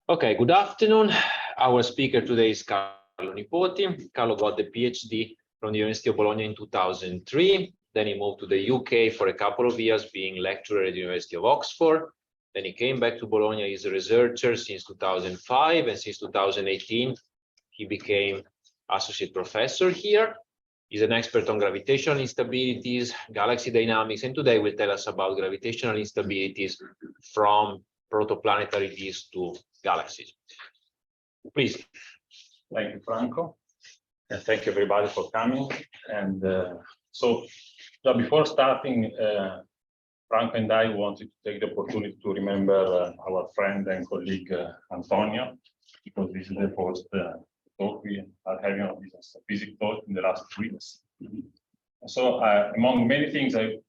Okay, good afternoon. Our speaker today is Carlo Nipoti. Carlo got the PhD from the University of Bologna in 2003. Then he moved to the UK for a couple of years, being lecturer at the University of Oxford. Then he came back to Bologna. He's a researcher since 2005, and since 2018, he became associate professor here. He's an expert on gravitational instabilities, galaxy dynamics, and today will tell us about gravitational instabilities from protoplanetary disks to galaxies. Please. Thank you, Franco. And thank you, everybody, for coming. And so before starting, Franco and I wanted to take the opportunity to remember our friend and colleague, Antonio, because this is the first talk we are having of this physics talk in the last 3 weeks. So among many things, I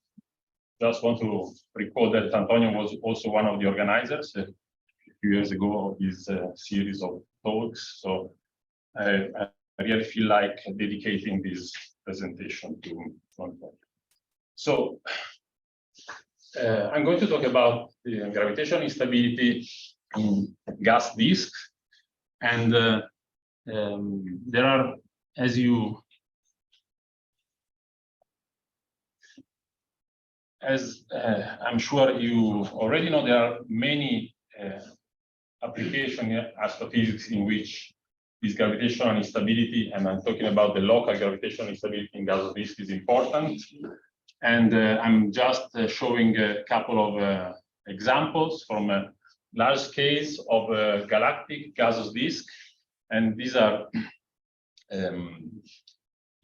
just want to recall that Antonio was also one of the organizers a few years ago of this series of talks. So I really feel like dedicating this presentation to Antonio. So I'm going to talk about the gravitational instability in gas disks. And there are, as I'm sure you already know, there are many applications in astrophysics in which this gravitational instability, and I'm talking about the local gravitational instability in gaseous disks, is important. And I'm just showing a couple of examples from a large scales of galactic gaseous disk. And these are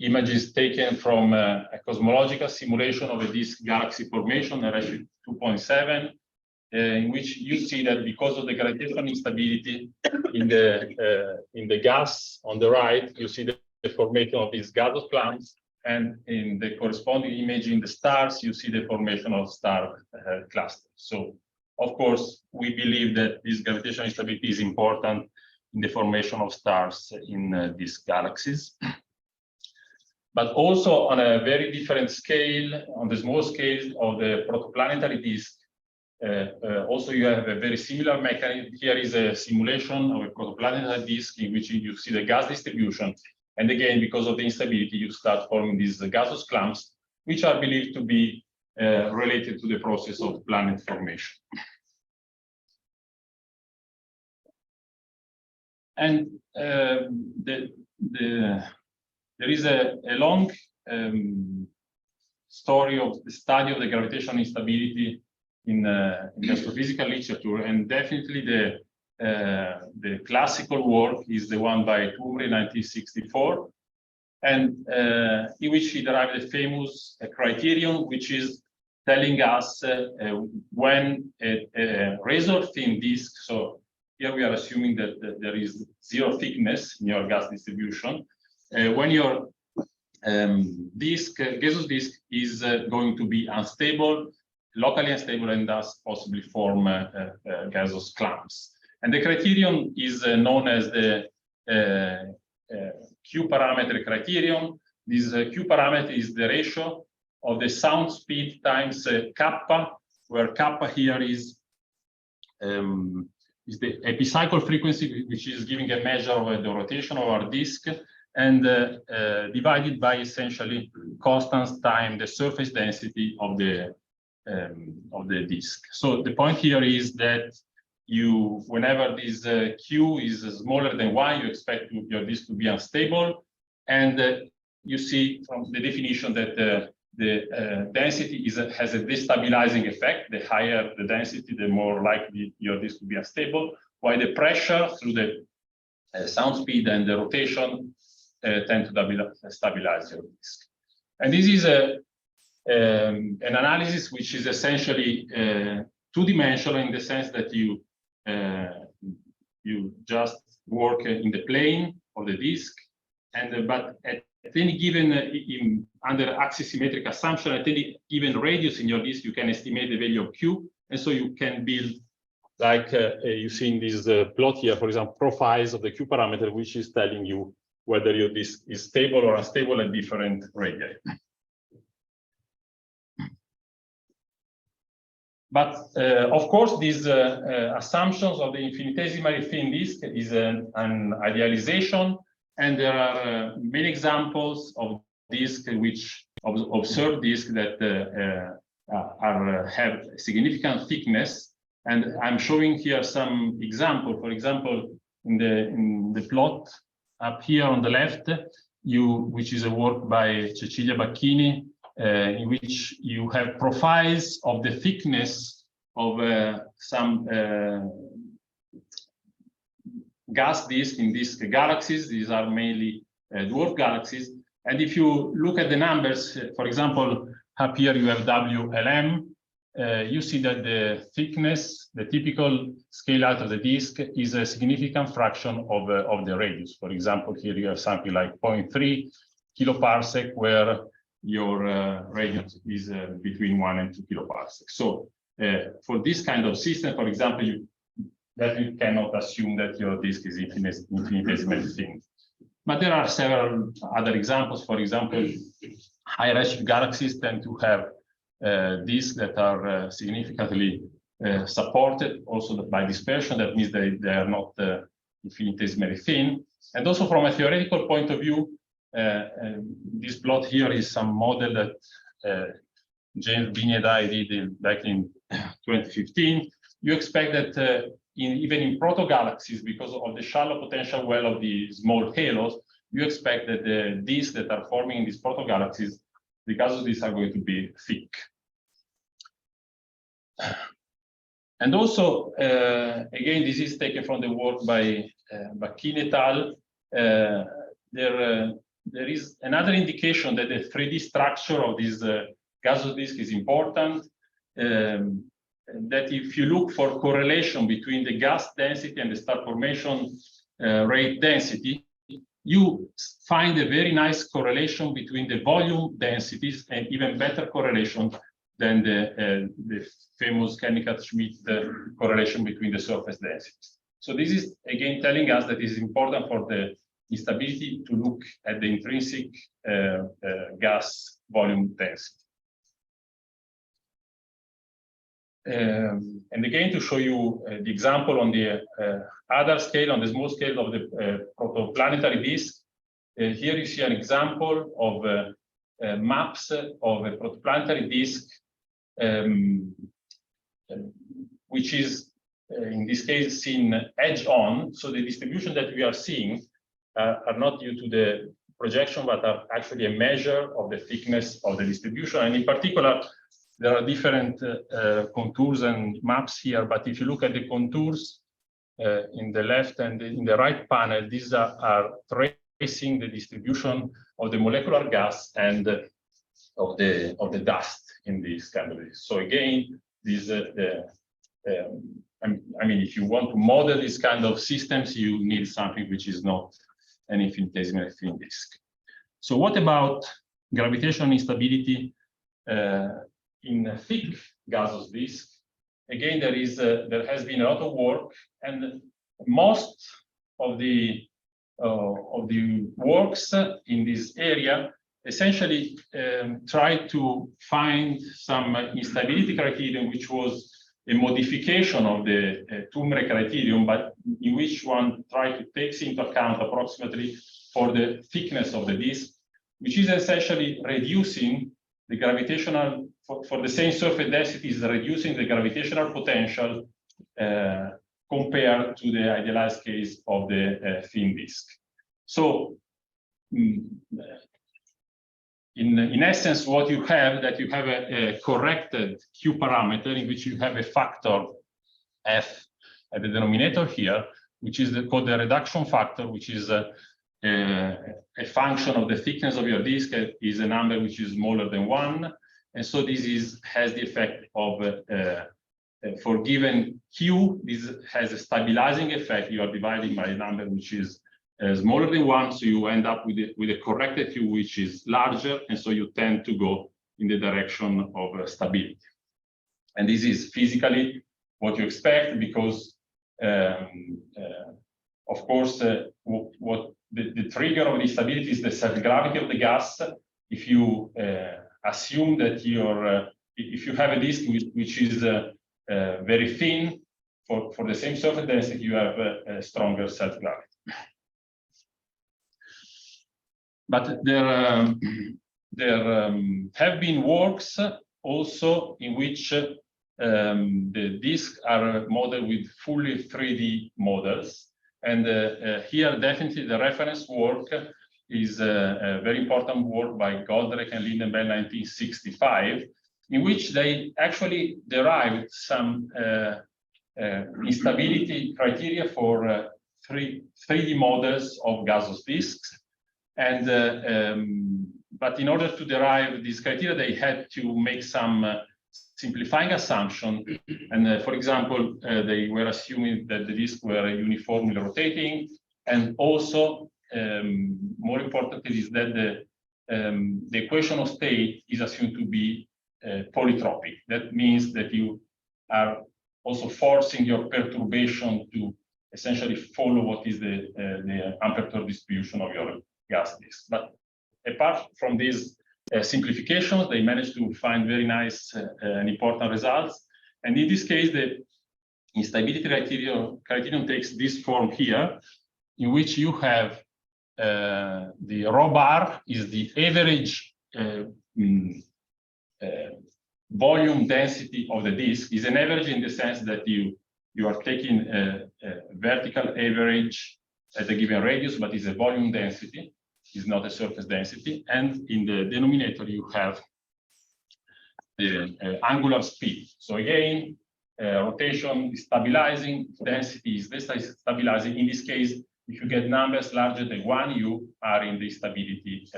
images taken from a cosmological simulation of a disk galaxy formation, RS 2.7, in which you see that because of the gravitational instability in the gas on the right, you see the formation of these gaseous clumps, and in the corresponding image in the stars, you see the formation of star clusters. So, of course, we believe that this gravitational instability is important in the formation of stars in these galaxies. But also on a very different scale, on the small scale of the protoplanetary disk, also you have a very similar mechanism. Here is a simulation of a protoplanetary disk in which you see the gas distribution. And again, because of the instability, you start forming these gaseous clumps, which are believed to be related to the process of planet formation. And there is a long story of the study of the gravitational instability in the astrophysical literature, and definitely the classical work is the one by Toomre in 1964, and in which he derived a famous criterion, which is telling us when a razor thin disk, so here we are assuming that there is zero thickness in your gas distribution, when your gaseous disk is going to be unstable, locally unstable, and thus possibly form gaseous clumps. And the criterion is known as the Q parameter criterion. This Q parameter is the ratio of the sound speed times kappa, where kappa here is the epicycle frequency, which is giving a measure of the rotation of our disk, and divided by essentially constants times the surface density of the disk. So the point here is that whenever this Q is smaller than 1, you expect your disk to be unstable, and you see from the definition that the density has a destabilizing effect. The higher the density, the more likely your disk to be unstable, while the pressure through the sound speed and the rotation tend to stabilize your disk. And this is an analysis which is essentially two-dimensional in the sense that you just work in the plane of the disk, and but at any given under axisymmetric assumption, at any given radius in your disk, you can estimate the value of Q, and so you can build, like you see in this plot here, for example, profiles of the Q parameter, which is telling you whether your disk is stable or unstable at different radii. But of course, these assumptions of the infinitesimally thin disk is an idealization, and there are many examples of disks which observed disks that have significant thickness. And I'm showing here some example. For example, in the plot up here on the left, which is a work by Cecilia Bacchini, in which you have profiles of the thickness of some gas disk in these galaxies. These are mainly dwarf galaxies. And if you look at the numbers, for example, up here you have WLM, you see that the thickness, the typical scale out of the disk, is a significant fraction of the radius. For example, here you have something like 0.3 kiloparsec, where your radius is between 1 and 2 kiloparsecs. So for this kind of system, for example, you definitely cannot assume that your disk is infinitesimally thin. But there are several other examples. For example, high redshift galaxies tend to have disks that are significantly supported also by dispersion. That means they are not infinitesimally thin. And also from a theoretical point of view, this plot here is some model that James Binney and I did back in 2015. You expect that even in proto-galaxies, because of the shallow potential well of the small halos, you expect that the disks that are forming in these proto-galaxies, the gaseous disks are going to be thick. And also, again, this is taken from the work by Bacchini et al. There is another indication that the 3D structure of this gaseous disk is important. That if you look for correlation between the gas density and the star formation rate density, you find a very nice correlation between the volume densities, and even better correlation than the famous Kennicutt-Schmidt correlation between the surface densities. So this is again telling us that it is important for the instability to look at the intrinsic gas volume density. And again, to show you the example on the other scale, on the small scale of the protoplanetary disk, here you see an example of maps of a protoplanetary disk, which is, in this case, seen edge-on. So the distribution that we are seeing are not due to the projection, but are actually a measure of the thickness of the distribution. And in particular, there are different contours and maps here, but if you look at the contours in the left and in the right panel, these are tracing the distribution of the molecular gas and of the dust in this kind of disk. So again, this I mean, if you want to model this kind of systems, you need something which is not an infinitesimally thin disk. So what about gravitational instability in a thick gaseous disk? Again, there has been a lot of work, and most of the works in this area essentially tried to find some instability criterion, which was a modification of the Toomre criterion, but in which one tried to take into account approximately for the thickness of the disk, which is essentially reducing the gravitational, for the same surface densities, reducing the gravitational potential compared to the idealized case of the thin disk. So in essence, what you have, that you have a corrected Q parameter in which you have a factor F at the denominator here, which is called the reduction factor, which is a function of the thickness of your disk, is a number which is smaller than 1. And so this has the effect of, for given Q, this has a stabilizing effect. You are dividing by a number which is smaller than 1, so you end up with a corrected Q which is larger, and so you tend to go in the direction of stability. And this is physically what you expect, because of course what the trigger of the stability is the self-gravity of the gas. If you assume that if you have a disk which is very thin, for the same surface density, you have a stronger self-gravity. But there have been works also in which the disks are modeled with fully 3D models. And here, definitely, the reference work is a very important work by Goldrake and Lindenberg, 1965, in which they actually derived some instability criteria for 3D models of gaseous disks. And but in order to derive these criteria, they had to make some simplifying assumption. And for example, they were assuming that the disks were uniformly rotating, and also more importantly is that the equation of state is assumed to be polytropic. That means that you are also forcing your perturbation to essentially follow what is the unperturbed distribution of your gas disk. But apart from these simplifications, they managed to find very nice and important results. And in this case, the instability criterion takes this form here, in which you have the rho bar is the average volume density of the disk. Is an average in the sense that you are taking a vertical average at a given radius, but it's a volume density, is not a surface density. And in the denominator, you have the angular speed. So again, rotation is stabilizing, density is destabilizing. In this case, if you get numbers larger than 1, you are in the stability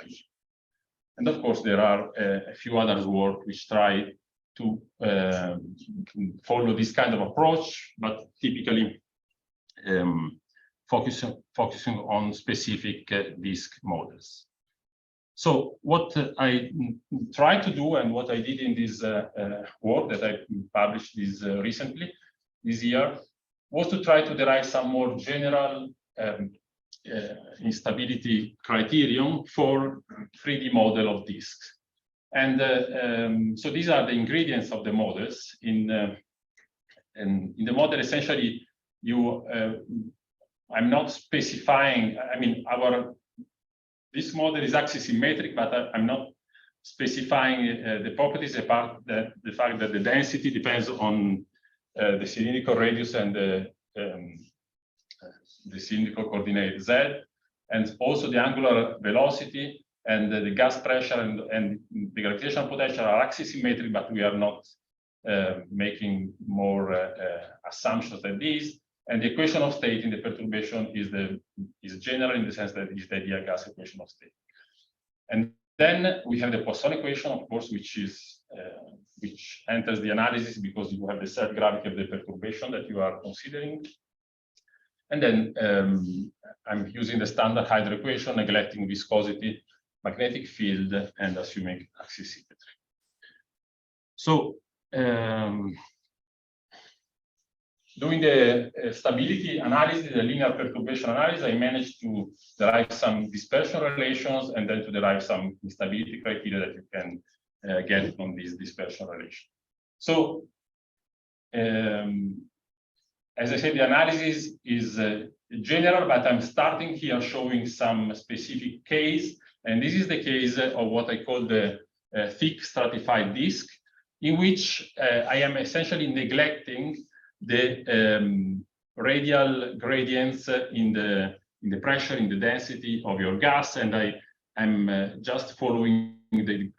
region. And of course, there are a few others work which try to follow this kind of approach, but typically focusing on specific disk models. So what I tried to do, and what I did in this work that I published recently, this year, was to try to derive some more general instability criterion for 3D model of disks. And so these are the ingredients of the models. In the model, essentially, I'm not specifying, I mean, this model is axisymmetric, but I'm not specifying the properties apart the fact that the density depends on the cylindrical radius and the cylindrical coordinate z, and also the angular velocity and the gas pressure and the gravitational potential are axisymmetric, but we are not making more assumptions than these. And the equation of state in the perturbation is general in the sense that it is the ideal gas equation of state. And then we have the Poisson equation, of course, which enters the analysis because you have the self-gravity of the perturbation that you are considering. And then I'm using the standard Hydro equation, neglecting viscosity, magnetic field, and assuming axisymmetry. So doing the stability analysis, the linear perturbation analysis, I managed to derive some dispersion relations and then to derive some instability criteria that you can get from these dispersion relations. So, as I said, the analysis is general, but I'm starting here showing some specific case. And this is the case of what I call the thick stratified disk, in which I am essentially neglecting the radial gradients in the pressure, in the density of your gas, and I'm just following the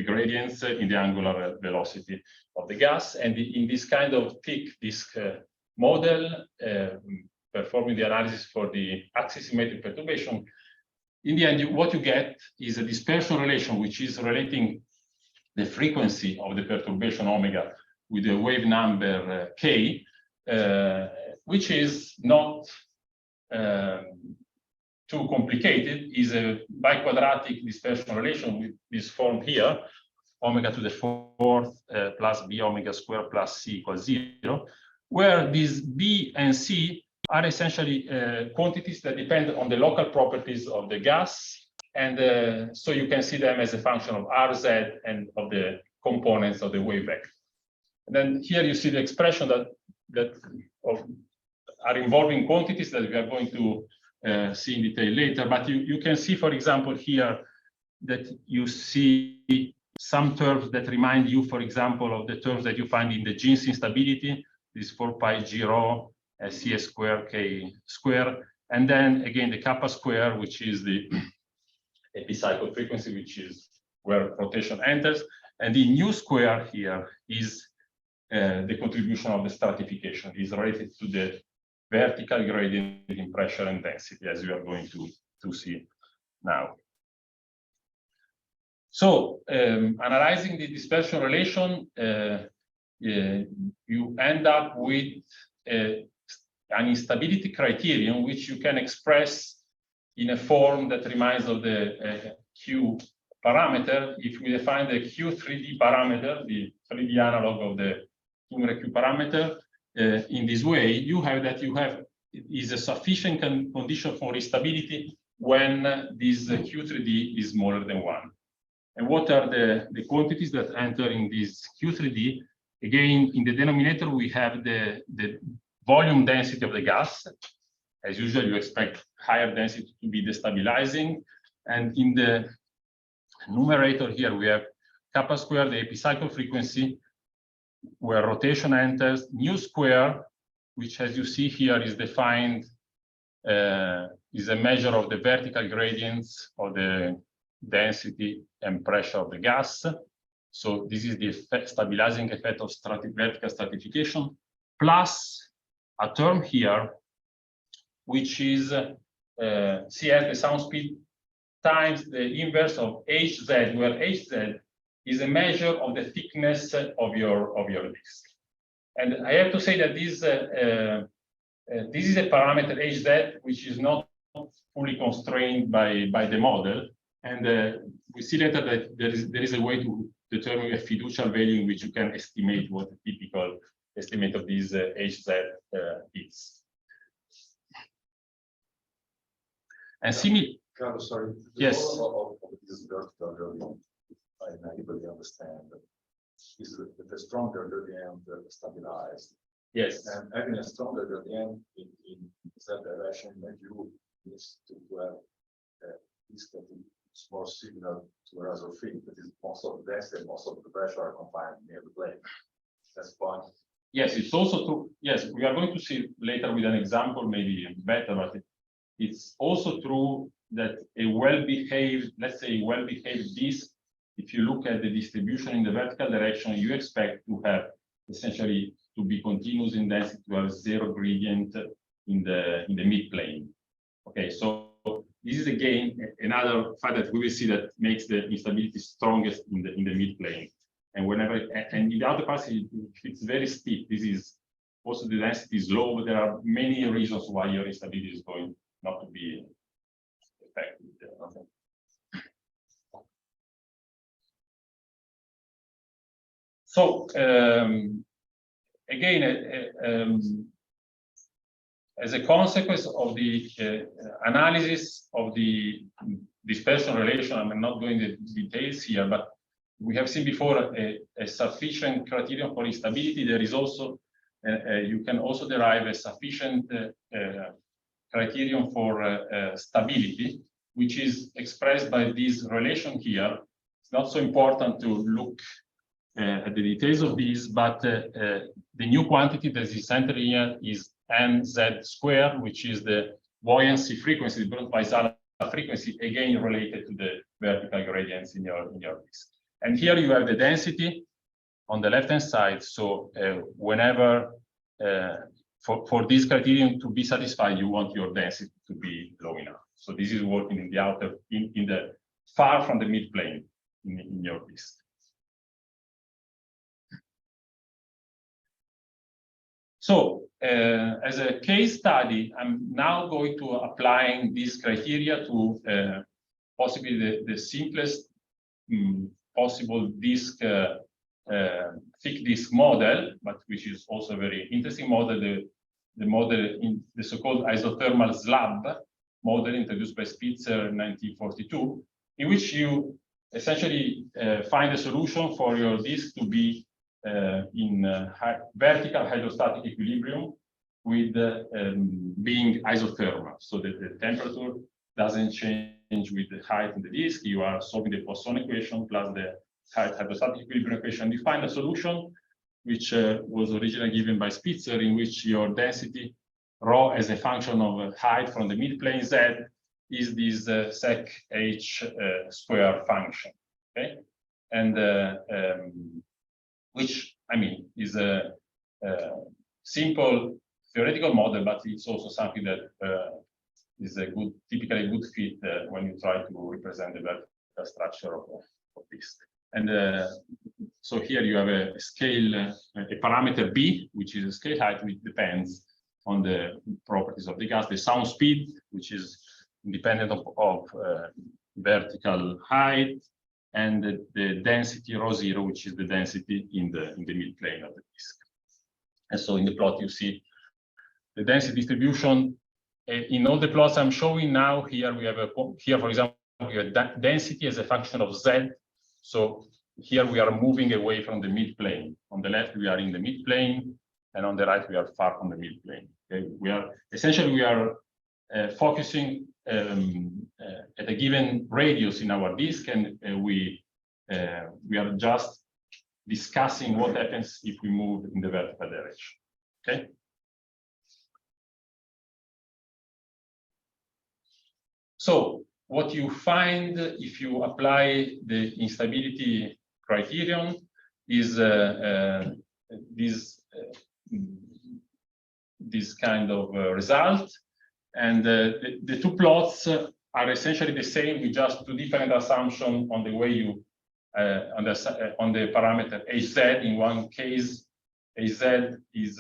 gradients in the angular velocity of the gas. And in this kind of thick disk model, performing the analysis for the axisymmetric perturbation, in the end, what you get is a dispersion relation, which is relating the frequency of the perturbation omega with the wave number k, which is not too complicated, is a biquadratic dispersion relation with this form here, omega to the fourth plus b omega squared plus c equals 0, where these b and c are essentially quantities that depend on the local properties of the gas. And so you can see them as a function of Rz and of the components of the wave vector. And then here you see the expression that are involving quantities that we are going to see in detail later. But you can see, for example, here that you see some terms that remind you, for example, of the terms that you find in the Jeans instability, this 4 pi g rho Cs square K square, and then again the kappa square, which is the epicycle frequency, which is where rotation enters, and the nu square here is the contribution of the stratification, is related to the vertical gradient in pressure and density, as we are going to see now. So, analyzing the dispersion relation, you end up with an instability criterion, which you can express in a form that reminds of the Q parameter. If we define the Q3D parameter, the 3D analog of the Toomre Q parameter, in this way, you have is a sufficient condition for instability when this Q3D is smaller than 1. And what are the quantities that enter in this Q3D? Again, in the denominator, we have the volume density of the gas. As usual, you expect higher density to be destabilizing. And in the numerator here, we have kappa square, the epicycle frequency, where rotation enters, nu square, which, as you see here, is defined, is a measure of the vertical gradients of the density and pressure of the gas. So this is the stabilizing effect of vertical stratification, plus a term here, which is CS, the sound speed, times the inverse of Hz, where Hz is a measure of the thickness of your disk. And I have to say that this is a parameter Hz which is not fully constrained by the model. And we see later that there is a way to determine a fiducial value in which you can estimate what the typical estimate of this Hz is. And similar. Carlo, sorry. Yes. Of this vertical gradient, I naively understand, is the stronger gradient stabilized. Yes. And having a stronger gradient in that direction, maybe you need to have this that is more similar to a razor fin, that is most of the density and most of the pressure are confined near the plane. That's the point. Yes, it's also true. Yes, we are going to see later with an example, maybe better, but it's also true that a well-behaved, let's say, well-behaved disk, if you look at the distribution in the vertical direction, you expect to have essentially to be continuous in density, to have zero gradient in the mid-plane. Okay, so this is again another fact that we will see that makes the instability strongest in the mid-plane. And whenever and in the outer parts, it's very steep. This is also the density is low, but there are many reasons why your instability is going not to be effective. Okay. So again, as a consequence of the analysis of the dispersion relation, I'm not going into details here, but we have seen before a sufficient criterion for instability. There is also, you can also derive a sufficient criterion for stability, which is expressed by this relation here. It's not so important to look at the details of these, but the new quantity that is centered here is nz squared, which is the buoyancy frequency, the Brunt-Väisälä frequency, again related to the vertical gradients in your disk. And here you have the density on the left-hand side. So whenever for this criterion to be satisfied, you want your density to be low enough. So this is working in the outer, in the far from the mid plane in your disk. So as a case study, I'm now going to applying this criteria to possibly the simplest possible disk, thick disk model, but which is also a very interesting model, the model in the so-called isothermal slab model introduced by Spitzer in 1942, in which you essentially find a solution for your disk to be vertical hydrostatic equilibrium with being isothermal, so that the temperature doesn't change with the height in the disk. You are solving the Poisson equation plus the hydrostatic equilibrium equation. You find a solution which was originally given by Spitzer, in which your density rho as a function of height from the midplane Z is this sec h square function. Okay, and which I mean is a simple theoretical model, but it's also something that is a typically a good fit when you try to represent the vertical structure of this. And so here you have a scale, a parameter b, which is a scale height, which depends on the properties of the gas, the sound speed, which is independent of vertical height, and the density rho zero, which is the density in the midplane of the disk. And so in the plot you see the density distribution in all the plots I'm showing now. Here we have here, for example, we have density as a function of z. So here we are moving away from the midplane. On the left we are in the midplane, and on the right we are far from the midplane. Okay? We are essentially focusing at a given radius in our disk, and we are just discussing what happens if we move in the vertical direction. Okay. So what you find if you apply the instability criterion is this kind of result, and the two plots are essentially the same with just two different assumptions on the way you on the parameter Hz. In one case, Hz is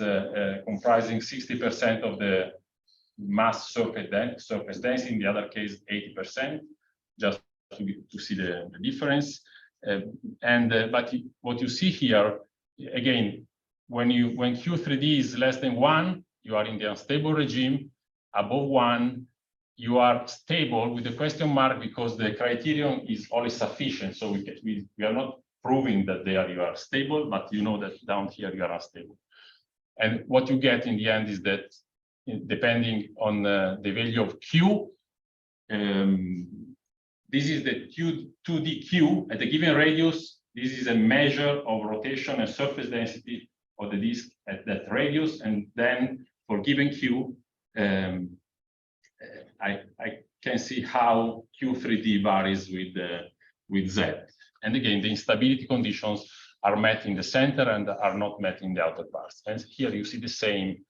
comprising 60% of the mass surface density. In the other case, 80%, just to see the difference. But what you see here, again, when Q3D is less than 1, you are in the unstable regime. Above 1, you are stable with the question mark, because the criterion is always sufficient. So we are not proving that there you are stable, but you know that down here you are unstable. And what you get in the end is that, depending on the value of Q, this is the 2dQ at a given radius. This is a measure of rotation and surface density of the disk at that radius. And then for given Q, I can see how Q3D varies with Z. And again, the instability conditions are met in the center and are not met in the outer parts. And here you see the same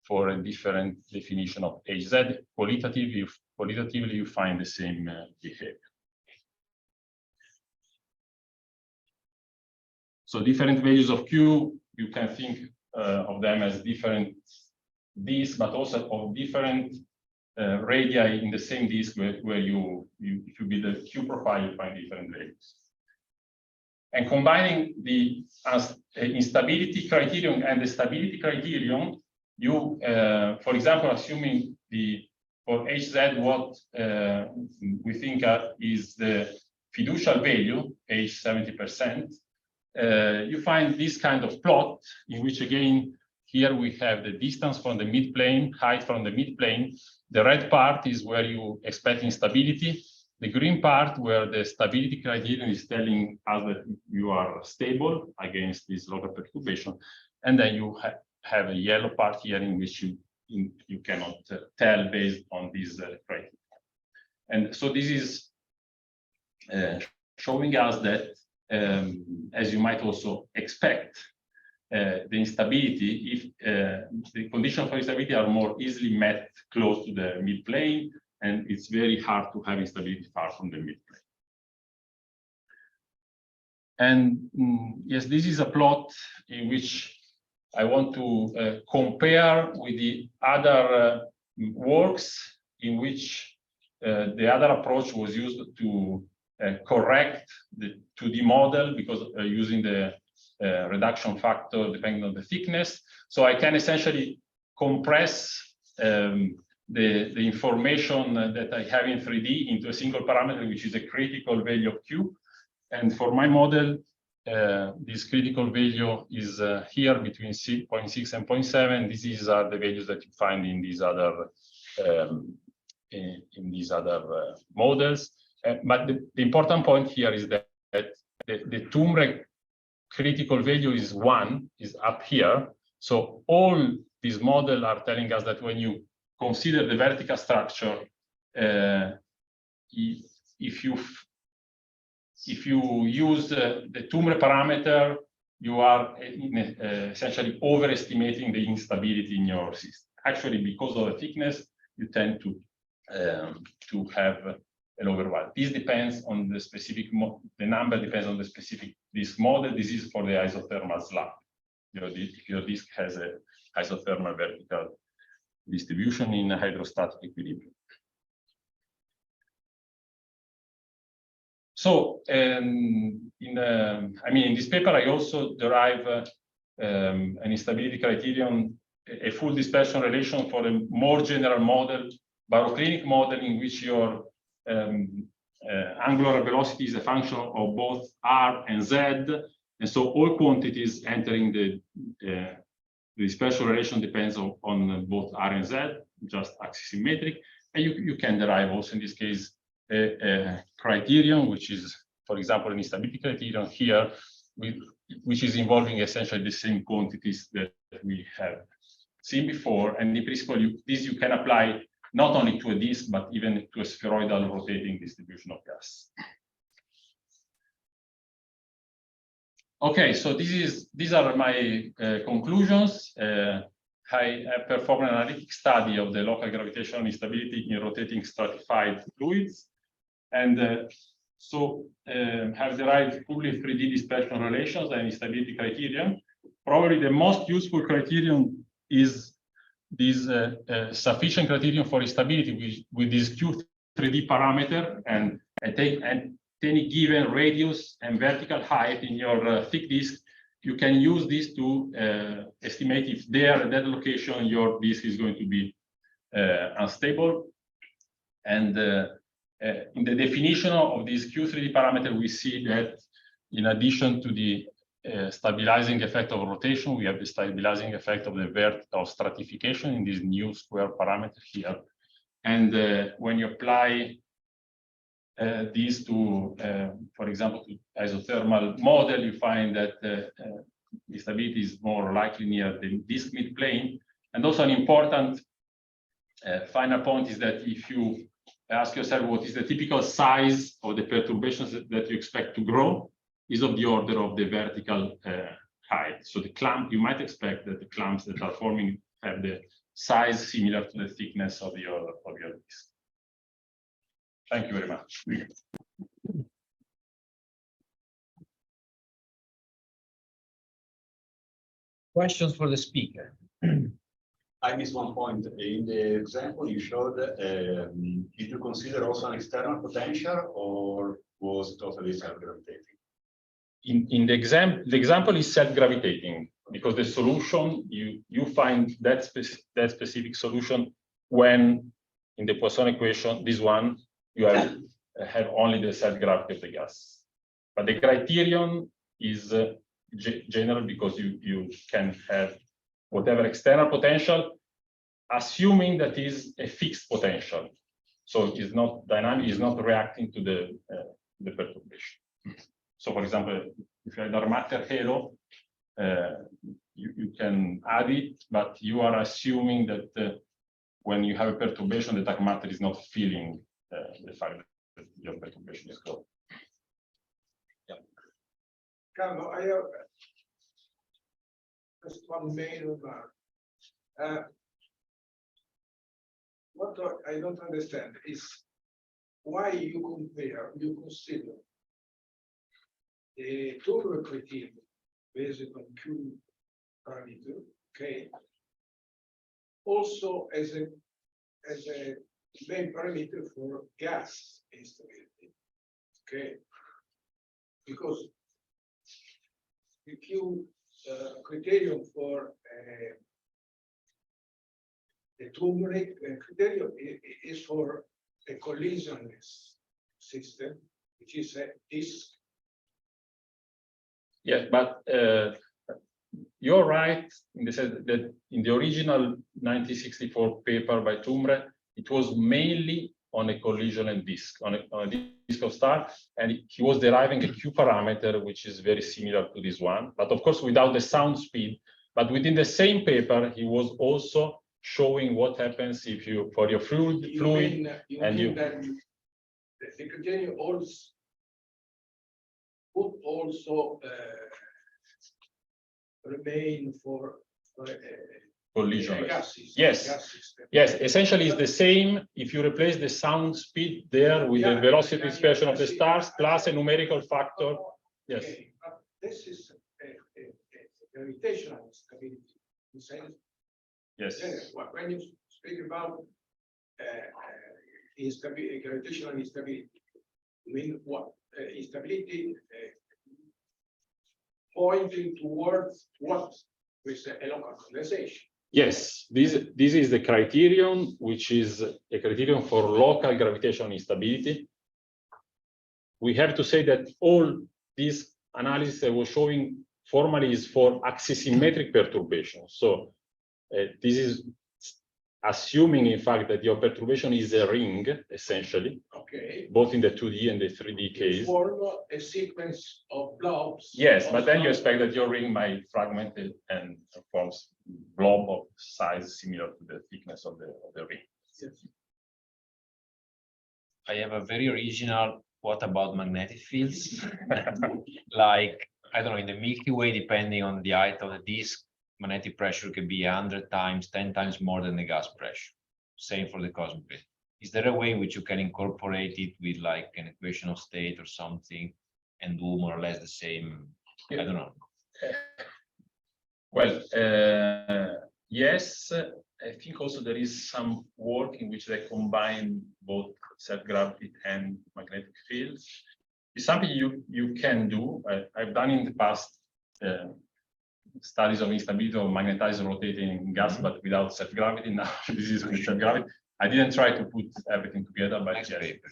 for a different definition of Hz. Qualitatively, you find the same behavior. So different values of Q, you can think of them as different disks, but also of different radii in the same disk, where if you build a Q profile, you find different values. And combining the instability criterion and the stability criterion, you, for example, assuming for Hz what we think is the fiducial value, H 70%, you find this kind of plot in which, again, here we have the distance from the midplane, height from the midplane. The red part is where you expect instability. The green part, where the stability criterion is telling us that you are stable against this local perturbation. And then you have a yellow part here in which you cannot tell based on these criteria. And so this is showing us that, as you might also expect, the instability, if the conditions for instability are more easily met close to the midplane, and it's very hard to have instability far from the midplane. And yes, this is a plot in which I want to compare with the other works in which the other approach was used to correct the 2D model, because using the reduction factor depending on the thickness. So I can essentially compress the information that I have in 3D into a single parameter, which is a critical value of Q. And for my model, this critical value is here between 0.6 and 0.7. These are the values that you find in these other models. But the important point here is that the Toomre critical value is 1, is up here. So all these models are telling us that when you consider the vertical structure, if you use the Toomre parameter, you are essentially overestimating the instability in your system. Actually, because of the thickness, you tend to have a lower value. This depends on the specific, the number depends on the specific disk model. This is for the isothermal slab. If your disk has a isothermal vertical distribution in hydrostatic equilibrium. So, in this paper, I also derive an instability criterion, a full dispersion relation for a more general model, baroclinic model, in which your angular velocity is a function of both r and z, and so all quantities entering the dispersion relation depends on both r and z, just axisymmetric, and you can derive also in this case a criterion, which is, for example, an instability criterion here, which is involving essentially the same quantities that we have seen before. And in principle, you can apply not only to a disk, but even to a spheroidal rotating distribution of gas. Okay, so these are my conclusions. I have performed an analytic study of the local gravitational instability in rotating stratified fluids, and have derived fully 3D dispersion relations and instability criterion. Probably the most useful criterion is this sufficient criterion for instability with this Q3D parameter, and any given radius and vertical height in your thick disk, you can use this to estimate if there at that location your disk is going to be unstable. And in the definition of this Q3D parameter, we see that in addition to the stabilizing effect of rotation, we have the stabilizing effect of the stratification in this new square parameter here. And when you apply these to, for example, to isothermal model, you find that the stability is more likely near the disk midplane. And also an important final point is that if you ask yourself what is the typical size of the perturbations that you expect to grow, is of the order of the vertical height. So the clump, you might expect that the clumps that are forming have the size similar to the thickness of your disk. Thank you very much. Questions for the speaker? I missed one point. In the example you showed, did you consider also an external potential, or was totally self-gravitating? In the example is self-gravitating, because the solution, you find that specific solution when in the Poisson equation, this one, you have only the self-gravity of the gas. But the criterion is general, because you can have whatever external potential, assuming that is a fixed potential. So it's not dynamic, it's not reacting to the perturbation. So for example, if you have a dark matter halo, you can add it, but you are assuming that when you have a perturbation, the dark matter is not feeling the fact that your perturbation is growing. Yeah. Carlo, I have just one main remark. What I don't understand is why you consider the Toomre criterion based on Q parameter, okay, also as a main parameter for gas instability, okay, because the Q criterion for the Toomre criterion is for a collisionless system, which is a disk Yes, but you're right in the sense that in the original 1964 paper by Toomre, it was mainly on a collision and disk, on a disk of star, and he was deriving a Q parameter, which is very similar to this one, but of course without the sound speed. But within the same paper, he was also showing what happens if you, for your fluid, the criterion also would also remain for collision. gases. Yes, gases. yes. Essentially, it's the same if you replace the sound speed there with the velocity dispersion of the stars plus a numerical factor. Yes. Okay, but this is a gravitational instability. In sense, Yes. when you speak about instability, gravitational instability, I mean what? Instability pointing towards what? With a local condensation. Yes, this is the criterion, which is a criterion for local gravitational instability. We have to say that all this analysis I was showing formally is for axisymmetric perturbations. So this is assuming, in fact, that your perturbation is a ring, essentially, okay, both in the 2D and the 3D case. Form a sequence of blobs. Yes, but then you expect that your ring might fragment it and forms blob of size similar to the thickness of the ring. Yes. I have a very original, what about magnetic fields? Like, I don't know, in the Milky Way, depending on the height of the disk, magnetic pressure can be 100 times, 10 times more than the gas pressure. Same for the cosmic ray. Is there a way in which you can incorporate it with like an equation of state or something and do more or less the same? I don't know. Well, yes, I think also there is some work in which they combine both self-gravity and magnetic fields. It's something you can do. I've done in the past studies of instability of magnetized rotating gas, but without self-gravity. Now this is with self-gravity. I didn't try to put everything together, but Next yes. paper.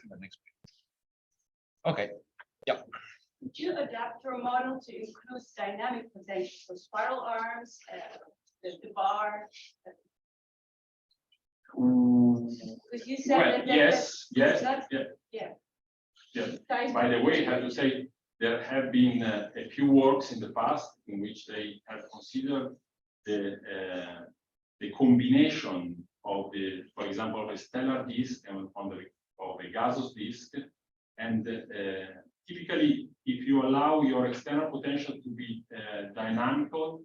Okay. Yeah. Could you adapt your model to include dynamic potential, so spiral arms, the bar? Because you said Well, that yes, yes, not- yeah. yeah. Yeah. Size- By the way, I have to say there have been a few works in the past in which they have considered the combination of the, for example, of a stellar disk and of a gaseous disk, and typically, if you allow your external potential to be dynamical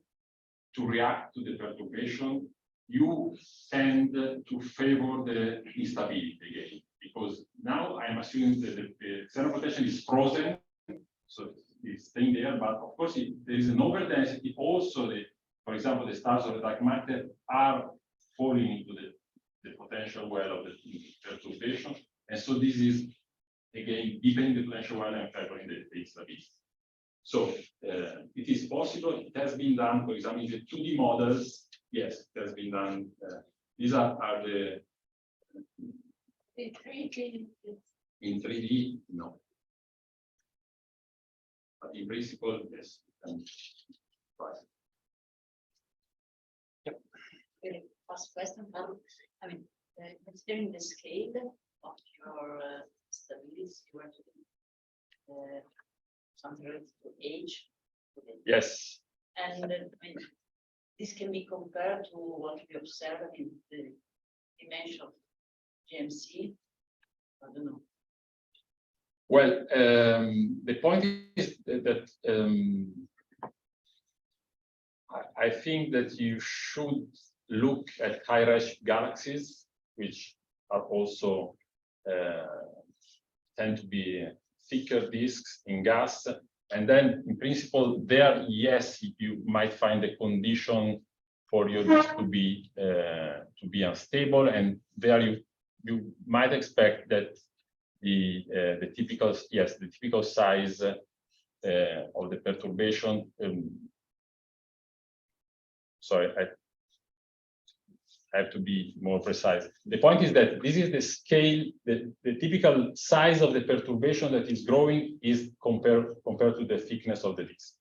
to react to the perturbation, you tend to favor the instability again, because now I'm assuming that the external potential is frozen, so it's staying there. But of course, there is an overdensity. Also, for example, the stars of the dark matter are falling into the potential well of the perturbation, and so this is again deepening the potential well and favoring the instability. So it is possible. It has been done, for example, in the 2D models. Yes, it has been done. These are the In 3D, in 3D, no. But in principle, yes. Right. very fast question, Carlo. I mean, considering the scale of your stability, you are something related to age. Yes. And I mean, this can be compared to what we observe in the dimension of GMC. I don't know. Well, the point is that I think that you should look at high-res galaxies, which are also tend to be thicker disks in gas. And then, in principle, there, yes, you might find a condition for your disk to be unstable, and there you might expect that the typical size of the perturbation. Sorry, I have to be more precise. The point is that this is the scale, the typical size of the perturbation that is growing is compared to the thickness of the disk.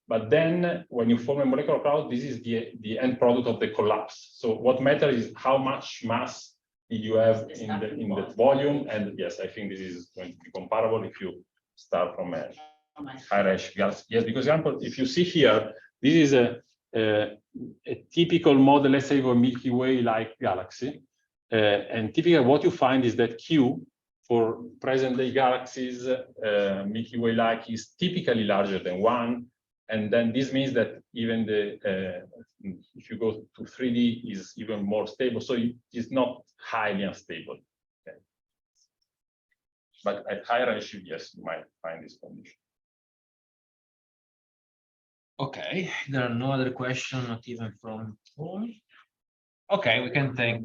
But then when you form a molecular cloud, this is the end product of the collapse. So what matters is how much mass you have in the volume. And yes, I think this is going to be comparable if you start from a higher edge galaxy. Yes, because example, if you see here, this is a typical model, let's say, of a Milky Way-like galaxy. And typically what you find is that Q for present-day galaxies, Milky Way-like, is typically larger than 1. And then this means that even if you go to 3D, is even more stable. So it's not highly unstable. Okay. But at higher resolution, yes, you might find this condition. Okay, there are no other questions, not even from Paul. Okay, we can thank.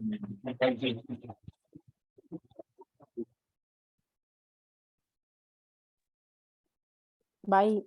Bye.